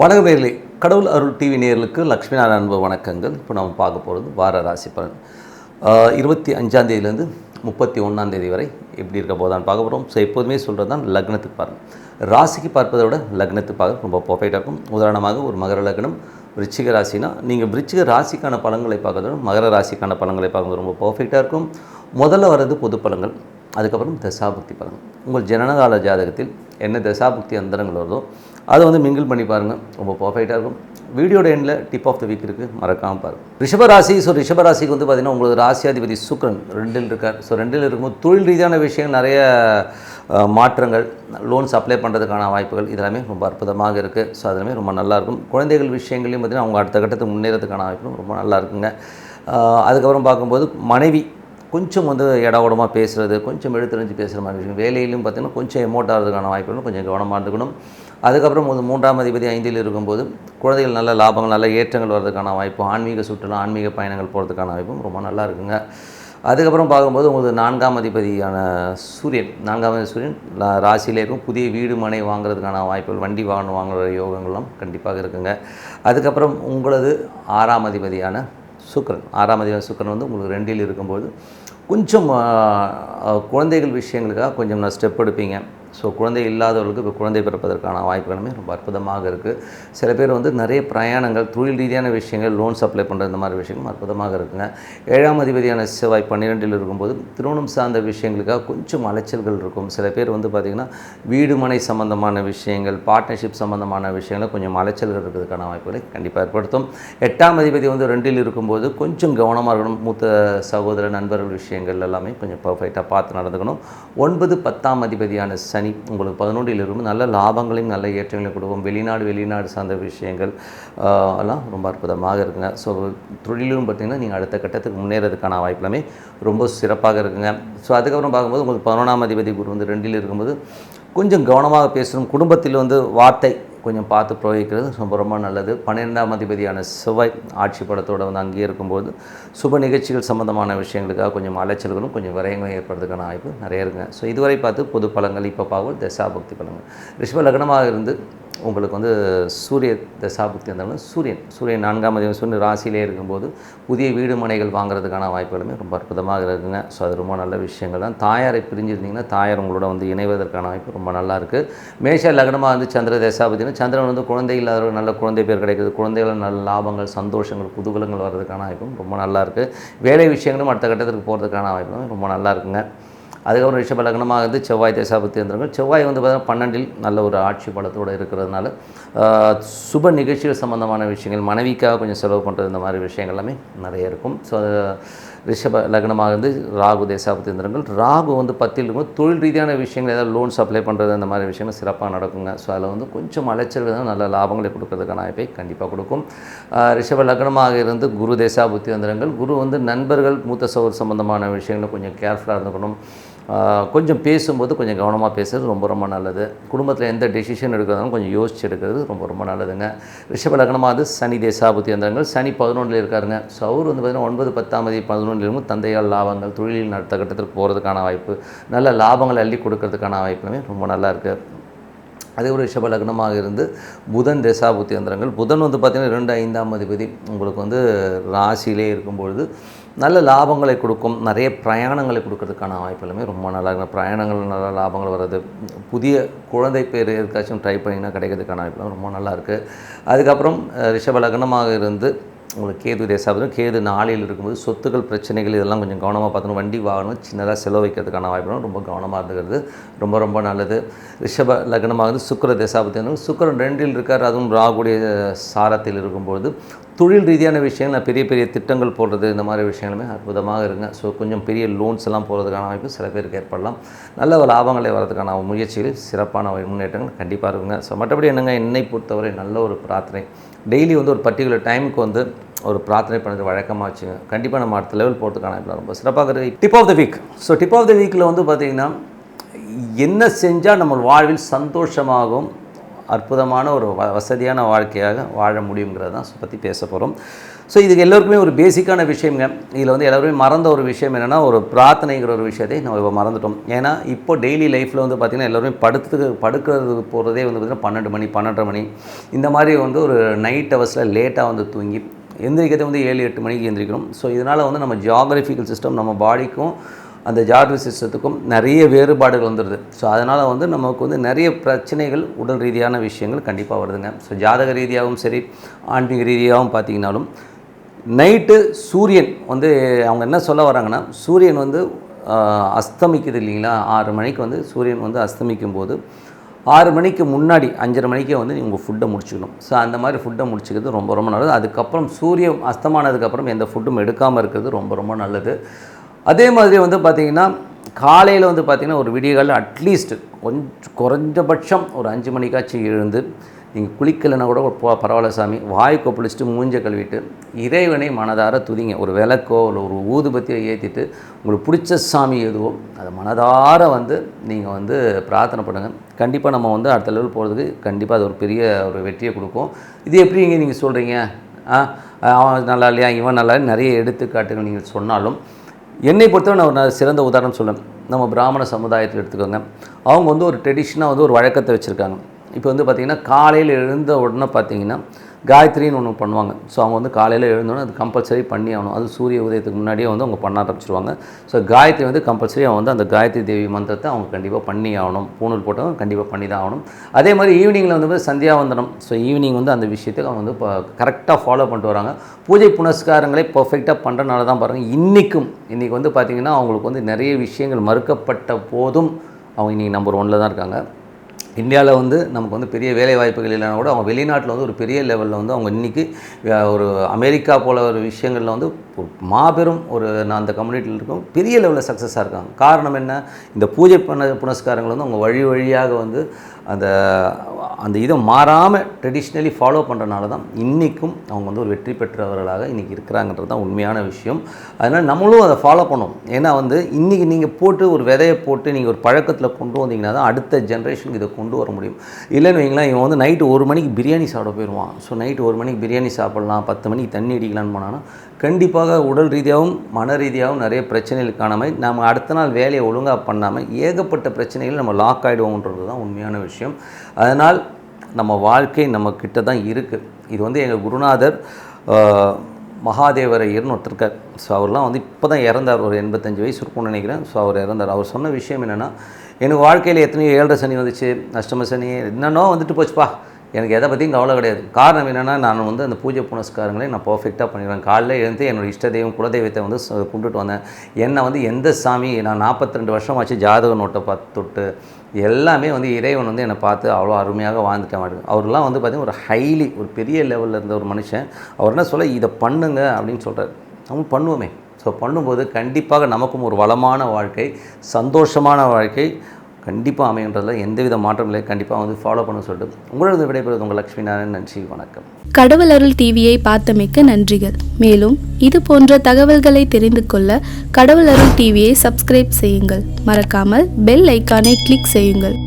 வணக்கம் நேயர்களே, கடவுள் அருள் டிவி நேயர்களுக்கு லக்ஷ்மி நாராயண அன்பு வணக்கங்கள். இப்போ நம்ம பார்க்க போகிறது வார ராசி பலன். 25ஆம் தேதியிலேருந்து 31ஆம் தேதி வரை எப்படி இருக்க போதான்னு பார்க்க போகிறோம். ஸோ எப்போதுமே சொல்கிறது தான் லக்னத்துக்கு பாருங்கள். ராசிக்கு பார்ப்பதை விட லக்னத்துக்கு பார்க்க ரொம்ப பர்ஃபெக்டாக இருக்கும். உதாரணமாக ஒரு மகர லக்னம் விருச்சிக ராசினா நீங்கள் விருச்சிக ராசிக்கான பலன்களை பார்க்கறத விட மகர ராசிக்கான பலன்களை பார்க்குறது ரொம்ப பர்ஃபெக்டாக இருக்கும். முதல்ல வர்றது பொது பலன்கள், அதுக்கப்புறம் தசாபுக்தி பலன்கள். உங்கள் ஜனனகால ஜாதகத்தில் என்ன தசாபுக்தி அந்தரங்கள் வருதோ அதை வந்து மிங்கிள் பண்ணி பாருங்கள், ரொம்ப பர்ஃபெக்டாக இருக்கும். வீடியோட எண்டில் டிப் ஆஃப் த வீக் இருக்குது, மறக்காமல் பாருங்கள். ரிஷபராசி. ஸோ ரிஷபராசிக்கு வந்து பார்த்திங்கன்னா உங்களுக்கு ராசியாதிபதி சுக்கிரன் 2ல் இருக்கார். ஸோ 2ல் இருக்கும்போது தொழில் ரீதியான விஷயங்கள் நிறைய மாற்றங்கள், லோன்ஸ் அப்ளை பண்ணுறதுக்கான வாய்ப்புகள் இதெல்லாமே ரொம்ப அற்புதமாக இருக்குது. ஸோ அதெல்லாமே ரொம்ப நல்லாயிருக்கும். குழந்தைகள் விஷயங்களையும் பார்த்திங்கன்னா அவங்க அடுத்த கட்டத்துக்கு முன்னேறதுக்கான வாய்ப்புகளும் ரொம்ப நல்லா இருக்குங்க. அதுக்கப்புறம் பார்க்கும்போது மனைவி கொஞ்சம் வந்து இடோடமாக பேசுகிறது, கொஞ்சம் எழுத்தறிஞ்சு பேசுகிற மாதிரி விஷயம். வேலையிலும் பார்த்திங்கன்னா கொஞ்சம் எமோட் ஆகிறதுக்கான வாய்ப்புகளும் கொஞ்சம் கவனமாக இருந்துக்கணும். அதுக்கப்புறம் 3ஆம் அதிபதி 5ல் இருக்கும்போது குழந்தைகள் நல்ல லாபங்கள், நல்ல ஏற்றங்கள் வர்றதுக்கான வாய்ப்பு, ஆன்மீக சுற்றுலா, ஆன்மீக பயணங்கள் போகிறதுக்கான வாய்ப்பும் ரொம்ப நல்லா இருக்குங்க. அதுக்கப்புறம் பார்க்கும்போது உங்களுக்கு 4ஆம் அதிபதியான சூரியன், 4ஆம் அதிபதி சூரியன் ராசியிலே இருக்கும். புதிய வீடு மனை வாங்குறதுக்கான வாய்ப்புகள், வண்டி வாகனம் வாங்குகிற யோகங்களும் கண்டிப்பாக இருக்குங்க. அதுக்கப்புறம் உங்களது 6ஆம் அதிபதியான சுக்கிரன், 6ஆம் அதிபதி சுக்கிரன் வந்து உங்களுக்கு 2ல் இருக்கும்போது கொஞ்சம் குழந்தைகள் விஷயங்களுக்காக கொஞ்சம் ஸ்டெப் எடுப்பீங்க. ஸோ குழந்தை இல்லாதவர்களுக்கு இப்போ குழந்தை பிறப்பதற்கான வாய்ப்புகளுமே ரொம்ப அற்புதமாக இருக்குது. சில பேர் வந்து நிறைய பிரயாணங்கள், தொழில் ரீதியான விஷயங்கள், லோன்ஸ் அப்ளை பண்ணுற இந்த மாதிரி விஷயங்களும் அற்புதமாக இருக்குங்க. 7ஆம் அதிபதியான செவ்வாய் 12ல் இருக்கும்போது திருமணம் சார்ந்த விஷயங்களுக்காக கொஞ்சம் அலைச்சல்கள் இருக்கும். சில பேர் வந்து பார்த்திங்கன்னா வீடு மனை சம்மந்தமான விஷயங்கள், பார்ட்னர்ஷிப் சம்மந்தமான விஷயங்கள் கொஞ்சம் அலைச்சல்கள் இருக்கிறதுக்கான வாய்ப்புகளை கண்டிப்பாக ஏற்படுத்தும். 8ஆம் அதிபதி வந்து 2ல் இருக்கும்போது கொஞ்சம் கவனமாக இருக்கணும். மூத்த சகோதர நண்பர்கள் விஷயங்கள் எல்லாமே கொஞ்சம் பர்ஃபெக்டாக பார்த்து நடந்துக்கணும். 9, 10ஆம் அதிபதியான சனி உங்களுக்கு 11ல் இருக்கும். நல்ல லாபங்களையும் நல்ல ஏற்றங்களையும் கொடுக்கும். வெளிநாடு சார்ந்த விஷயங்கள் எல்லாம் ரொம்ப அற்புதமாக இருக்குங்க. ஸோ தொழிலும் பார்த்திங்கன்னா நீங்கள் அடுத்த கட்டத்துக்கு முன்னேறதுக்கான வாய்ப்புலாமே ரொம்ப சிறப்பாக இருக்குங்க. ஸோ அதுக்கப்புறம் பார்க்கும்போது உங்களுக்கு 11ஆம் அதிபதி குரு வந்து 2ல் இருக்கும்போது கொஞ்சம் கவனமாக பேசணும். குடும்பத்தில் வந்து வார்த்தை கொஞ்சம் பார்த்து பிரயோகிக்கிறது ரொம்ப ரொம்ப நல்லது. 12ஆம் அதிபதியான செவ்வாய் ஆட்சி படத்தோடு வந்து அங்கேயே இருக்கும்போது சுப நிகழ்ச்சிகள் சம்மந்தமான விஷயங்களுக்காக கொஞ்சம் அலைச்சல்களும் கொஞ்சம் விரயங்களும் ஏற்படுறதுக்கான வாய்ப்பு நிறைய இருக்குங்க. ஸோ இதுவரை பார்த்து பொது பலன்கள், இப்போ பார்க்கும் தசாபக்தி பலன்கள். ரிஷப லக்னமாக இருந்து உங்களுக்கு வந்து சூரிய தசாபுக்தி இருந்தாலும் சூரியன் 4ஆம் அதிபதி சூரியன் ராசியிலே இருக்கும்போது புதிய வீடு மனைகள் வாங்குறதுக்கான வாய்ப்புகளுமே ரொம்ப அற்புதமாக இருக்குங்க. ஸோ அது ரொம்ப நல்ல விஷயங்கள் தான். தாயாரை பிரிஞ்சிருந்தீங்கன்னா தாயார் உங்களோட வந்து இணைவதற்கான வாய்ப்பு ரொம்ப நல்லா இருக்குது. மேஷ லக்னமாக வந்து சந்திர தசாபுத்தினா சந்திரன் வந்து குழந்தை இல்லாதவர்கள் நல்ல குழந்தை பேர் கிடைக்குது. குழந்தைகள் நல்ல லாபங்கள், சந்தோஷங்கள், குதூகலங்கள் வர்றதுக்கான வாய்ப்பும் ரொம்ப நல்லா இருக்குது. வேலை விஷயங்களும் அடுத்த கட்டத்துக்கு போகிறதுக்கான வாய்ப்பும் ரொம்ப நல்லா இருக்குங்க. அதுக்கப்புறம் ரிஷப லக்னமாக வந்து செவ்வாய் தசாபுத்தி இருந்திருக்கும். செவ்வாய் வந்து பார்த்தீங்கன்னா 12ல் நல்ல ஒரு ஆட்சி பலத்தோடு இருக்கிறதுனால சுப நிகழ்ச்சிகள் சம்மந்தமான விஷயங்கள், மனைவிக்காக கொஞ்சம் செலவு பண்ணுறது, இந்த மாதிரி விஷயங்கள் எல்லாமே நிறைய இருக்கும். ஸோ ரிஷப லக்னமாக வந்து ராகு தேசாபுத்தி இருந்திருங்கள். ராகு வந்து 10ல் இருக்கும். தொழில் ரீதியான விஷயங்கள், ஏதாவது லோன்ஸ் அப்ளை பண்ணுறது, அந்த மாதிரி விஷயங்கள் சிறப்பாக நடக்குங்க. ஸோ அதில் வந்து கொஞ்சம் அலைச்சல்கள் தான் நல்ல லாபங்களை கொடுக்கறதுக்கான வாய்ப்பை கண்டிப்பாக கொடுக்கும். ரிஷப லக்னமாக இருந்து குரு தேசாபுத்தி இருந்திருங்கள். குரு வந்து நண்பர்கள், மூத்த சகோதர சம்மந்தமான விஷயங்களை கொஞ்சம் கேர்ஃபுல்லாக இருந்துக்கணும். கொஞ்சம் பேசும்போது கொஞ்சம் கவனமாக பேசுகிறது ரொம்ப ரொம்ப நல்லது. குடும்பத்தில் எந்த டெசிஷன் எடுக்கிறதாலும் கொஞ்சம் யோசிச்சு எடுக்கிறது ரொம்ப ரொம்ப நல்லதுங்க. ரிஷப லக்னமாக வந்து சனி தேசாபுத்தி இருந்தாங்க. சனி 11ல் இருக்காருங்க. ஸோ அவர் வந்து பார்த்திங்கன்னா 9, 10ஆம் தேதி 11ல் இருக்கும். தந்தையால் லாபங்கள், தொழிலில் அடுத்த கட்டத்திற்கு போகிறதுக்கான வாய்ப்பு, நல்ல லாபங்களை அள்ளி கொடுக்கறதுக்கான வாய்ப்புமே ரொம்ப நல்லா இருக்குது. அதே ஒரு ரிஷப லக்னமாக இருந்து புதன் தசாபுத்தி அந்தரங்கள். புதன் வந்து பார்த்திங்கன்னா 2, 5ஆம் அதிபதி உங்களுக்கு வந்து ராசியிலே இருக்கும்பொழுது நல்ல லாபங்களை கொடுக்கும். நிறைய பிரயாணங்களை கொடுக்கறதுக்கான வாய்ப்பு எல்லாமே ரொம்ப நல்லா இருக்கும். பிரயாணங்கள் நல்ல லாபங்கள் வர்றது, புதிய குழந்தை பேர் எதுக்காச்சும் ட்ரை பண்ணிங்கன்னா கிடைக்கிறதுக்கான வாய்ப்புலாம் ரொம்ப நல்லாயிருக்கு. அதுக்கப்புறம் ரிஷப லக்னமாக இருந்து உங்களுக்கு கேது தேசாபுத்தி, கேது 4ல் இருக்கும்போது சொத்துக்கள் பிரச்சனைகள் இதெல்லாம் கொஞ்சம் கவனமாக பார்த்துக்கணும். வண்டி வாகனம் சின்னதாக செலவு வைக்கிறதுக்கான வாய்ப்புகளும் ரொம்ப கவனமாக இருந்துக்கிறது ரொம்ப ரொம்ப நல்லது. ரிஷப லக்னமாக வந்து சுக்கிர தேசாபுத்தி இருந்தாலும் சுக்கிரன் 2ல் இருக்கார். அதுவும் ராகுடைய சாரத்தில் இருக்கும்போது தொழில் ரீதியான விஷயங்கள், பெரிய பெரிய திட்டங்கள் போடுறது, இந்த மாதிரி விஷயங்களுமே அற்புதமாக இருக்குங்க. ஸோ கொஞ்சம் பெரிய லோன்ஸ் எல்லாம் போகிறதுக்கான வாய்ப்பு சில பேருக்கு ஏற்படலாம். நல்ல லாபங்களை வர்றதுக்கான முயற்சிகளில் சிறப்பான முன்னேற்றங்கள் கண்டிப்பாக இருக்குங்க. ஸோ மற்றபடி என்னங்க, என்னை பொறுத்தவரை நல்ல ஒரு பிரார்த்தனை, டெய்லி வந்து ஒரு பர்டிகுலர் டைமுக்கு வந்து ஒரு பிரார்த்தனை பண்ணுறது வழக்கமாக வச்சுங்க. கண்டிப்பாக நம்ம அடுத்த லெவல் போகிறதுக்கான வாய்ப்பு ரொம்ப சிறப்பாக இருக்குது. Tip of the week. So tip of the வீக்கில் வந்து பார்த்திங்கன்னா என்ன செஞ்சால் நம்ம வாழ்வில் சந்தோஷமாகவும் அற்புதமான ஒரு வசதியான வாழ்க்கையாக வாழ முடியுங்கிறது தான் பற்றி பேச போகிறோம். ஸோ இதுக்கு எல்லோருக்குமே ஒரு பேசிக்கான விஷயங்க. இதில் வந்து எல்லோருமே மறந்த ஒரு விஷயம் என்னென்னா, ஒரு பிரார்த்தனைங்கிற ஒரு விஷயத்தை நம்ம இப்போ மறந்துட்டோம். ஏன்னா இப்போ டெய்லி லைஃப்பில் வந்து பார்த்திங்கன்னா எல்லோருமே படுக்கிறதுக்கு போகிறதே வந்து பார்த்திங்கன்னா 12 மணி 12:30 மணி இந்த மாதிரி வந்து ஒரு நைட் ஹவர்ஸில் லேட்டாக வந்து தூங்கி எந்திரிக்கிறதே வந்து 7-8 மணிக்கு எந்திரிக்கணும். ஸோ இதனால் வந்து நம்ம ஜியாகிரபிக்கல் சிஸ்டம், நம்ம பாடிக்கும் அந்த ஜாகிரபி சிஸ்டத்துக்கும் நிறைய வேறுபாடுகள் வந்துடுது. ஸோ அதனால் வந்து நமக்கு வந்து நிறைய பிரச்சனைகள், உடல் ரீதியான விஷயங்கள் கண்டிப்பாக வருதுங்க. ஸோ ஜாதக ரீதியாகவும் சரி, ஆன்மீக ரீதியாகவும் பார்த்திங்கனாலும் நைட்டு சூரியன் வந்து அவங்க என்ன சொல்ல வராங்கன்னா, சூரியன் வந்து அஸ்தமிக்குது இல்லைங்களா, 6 மணிக்கு வந்து சூரியன் வந்து அஸ்தமிக்கும் போது 6 மணிக்கு முன்னாடி 5:30 மணிக்கே வந்து உங்கள் ஃபுட்டை முடிச்சுக்கணும். ஸோ அந்த மாதிரி ஃபுட்டை முடிச்சுக்கிறது ரொம்ப ரொம்ப நல்லது. அதுக்கப்புறம் சூரியன் அஸ்தமானதுக்கப்புறம் எந்த ஃபுட்டும் எடுக்காமல் இருக்கிறது ரொம்ப ரொம்ப நல்லது. அதே மாதிரி வந்து பார்த்திங்கன்னா காலையில் வந்து பார்த்திங்கன்னா ஒரு விடியகாலில் அட்லீஸ்ட் கொஞ்சம் குறைஞ்சபட்சம் ஒரு 5 மணிக்காச்சும் எழுந்து, நீங்கள் குளிக்கலைன்னா கூட பரவாயில்ல சாமி, வாய் கொப்பளிச்சுட்டு மூஞ்ச கழுவிட்டு இறைவனை மனதார துதிங்க. ஒரு விளக்கோ இல்லை ஒரு ஊதுபத்தியை ஏற்றிட்டு உங்களுக்கு பிடிச்ச சாமி எதுவோ அதை மனதார வந்து நீங்கள் வந்து பிரார்த்தனை பண்ணுங்கள். கண்டிப்பாக நம்ம வந்து அடுத்த லெவல் போகிறதுக்கு கண்டிப்பாக அது ஒரு பெரிய ஒரு வெற்றியை கொடுக்கும். இது எப்படிங்க நீங்கள் சொல்கிறீங்க, அவன் நல்லா இல்லையா, இவன் நல்லா நிறைய எடுத்துக்காட்டுகள் நீங்கள் சொன்னாலும், என்னை பொறுத்தவரை நான் ஒரு சிறந்த உதாரணம் சொல்லுவேன். நம்ம பிராமண சமுதாயத்தில் எடுத்துக்கோங்க. அவங்க வந்து ஒரு ட்ரெடிஷனாக வந்து ஒரு வழக்கத்தை வச்சுருக்காங்க. இப்போ வந்து பார்த்திங்கன்னா காலையில் எழுந்த உடனே பார்த்திங்கன்னா காயத்ரின்னு ஒன்று பண்ணுவாங்க. ஸோ அவங்க வந்து காலையில் எழுந்தோடனே அது கம்பல்சரி பண்ணி ஆகணும். அது சூரிய உதயத்துக்கு முன்னாடியே வந்து அவங்க பண்ண ஆரம்பிச்சிருவாங்க. ஸோ காயத்ரி வந்து கம்பல்சரி அவங்க வந்து அந்த காயத்ரி தேவி மந்திரத்தை அவங்க கண்டிப்பாக பண்ணி ஆகணும். பூணூல் போட்டவங்க கண்டிப்பாக பண்ணி தான் ஆகணும். அதே மாதிரி ஈவினிங்கில் வந்து சந்தியாவந்தனம். ஸோ ஈவினிங் வந்து அந்த விஷயத்தை அவங்க வந்து கரெக்டாக ஃபாலோ பண்ணிட்டு வராங்க. பூஜை புனஸ்காரங்களை பர்ஃபெக்டாக பண்ணுறனால தான் பாருங்கள் இன்றைக்கி வந்து பார்த்திங்கன்னா அவங்களுக்கு வந்து நிறைய விஷயங்கள் மறுக்கப்பட்ட போதும் அவங்க இன்றைக்கி நம்பர் 1 தான் இருக்காங்க. இந்தியாவில் வந்து நமக்கு வந்து பெரிய வேலை வாய்ப்புகள் இல்லைனா கூட அவங்க வெளிநாட்டில் வந்து ஒரு பெரிய லெவலில் வந்து அவங்க இன்றைக்கி ஒரு அமெரிக்கா போல் ஒரு விஷயங்களில் வந்து மாபெரும் ஒரு அந்த கம்யூனிட்டியில் இருக்கும் பெரிய லெவலில் சக்ஸஸாக இருக்காங்க. காரணம் என்ன, இந்த பூஜை புனஸ்காரங்கள் வந்து அவங்க வழியாக வந்து அந்த இதை மாறாமல் ட்ரெடிஷ்னலி ஃபாலோ பண்ணுறனால தான் இன்றைக்கும் அவங்க வந்து ஒரு வெற்றி பெற்றவர்களாக இன்றைக்கி இருக்கிறாங்கன்றது தான் உண்மையான விஷயம். அதனால் நம்மளும் அதை ஃபாலோ பண்ணோம். ஏன்னா வந்து இன்றைக்கி நீங்கள் போட்டு ஒரு விதையை போட்டு நீங்கள் ஒரு பழக்கத்தில் கொண்டு வந்தீங்கன்னா தான் அடுத்த ஜென்ரேஷனுக்கு இதை கொண்டு வர முடியும். இல்லைன்னு வைங்களேன், இவன் வந்து நைட்டு 1 மணிக்கு பிரியாணி சாப்பிட போயிடுவான். ஸோ நைட்டு 1 மணிக்கு பிரியாணி சாப்பிட்லாம், 10 மணிக்கு தண்ணி அடிக்கலான்னு போனான்னா கண்டிப்பாக உடல் ரீதியாகவும் மன ரீதியாகவும் நிறைய பிரச்சனைகள் காணாமல் நம்ம அடுத்த நாள் வேலையை ஒழுங்காக பண்ணாமல் ஏகப்பட்ட பிரச்சனைகள் நம்ம லாக் ஆகிடுவோன்றது தான் உண்மையான விஷயம். அதனால் நம்ம வாழ்க்கை நம்ம கிட்ட தான் இருக்குது. இது வந்து எங்கள் குருநாதர் மகாதேவரையர்னு ஒருத்தர் இருக்கார். ஸோ அவர்லாம் வந்து இப்போ தான் இறந்தார், ஒரு 85 வயசு இருக்கும்னு நினைக்கிறேன். ஸோ அவர் இறந்தார். அவர் சொன்ன விஷயம் என்னென்னா, எனக்கு வாழ்க்கையில் எத்தனையோ 7.5 சனி வந்துச்சு, அஷ்டம சனி என்னென்னோ வந்துட்டு போச்சுப்பா, எனக்கு எதை பற்றியும் கவலை கிடையாது. காரணம் என்னென்னா, நான் வந்து அந்த பூஜை புனஸ்காரங்களை நான் பர்ஃபெக்டாக பண்ணிடுவேன். காலையில் எழுந்து என்னோடய இஷ்ட தெய்வம் குலதெய்வத்தை வந்து கும்பிட்டுட்டு வந்தேன். என்னை வந்து எந்த சாமி, நான் 42 வருஷம் ஆச்சு ஜாதக நோட்டை பார்த்து தொட்டு எல்லாமே வந்து இறைவன் வந்து என்னை பார்த்து அவ்வளோ அருமையாக வாழ்ந்துட்டேன் மாட்டேங்க. அவர்லாம் வந்து பார்த்திங்கன்னா ஒரு பெரிய லெவலில் இருந்த ஒரு மனுஷன். அவர் என்ன சொல்ல, இதை பண்ணுங்க அப்படின்னு சொல்கிறார். நம்ம பண்ணுவோமே. ஸோ பண்ணும்போது கண்டிப்பாக நமக்கும் ஒரு வளமான வாழ்க்கை, சந்தோஷமான வாழ்க்கை கண்டிப்பாக அமைகின்றதில் எந்தவித மாற்றம் இல்லை. கண்டிப்பாக வந்து ஃபாலோ பண்ண சொல்லிட்டு உங்களது விடைபெறுவது உங்கள் லக்ஷ்மி நாராயணன். நன்றி, வணக்கம். கடவுள் அருள் டிவியை பார்த்தமைக்க நன்றிகள். மேலும் இது போன்ற தகவல்களை தெரிந்து கொள்ள கடவுள் அருள் டிவியை சப்ஸ்கிரைப் செய்யுங்கள். மறக்காமல் பெல் ஐக்கானை கிளிக் செய்யுங்கள்.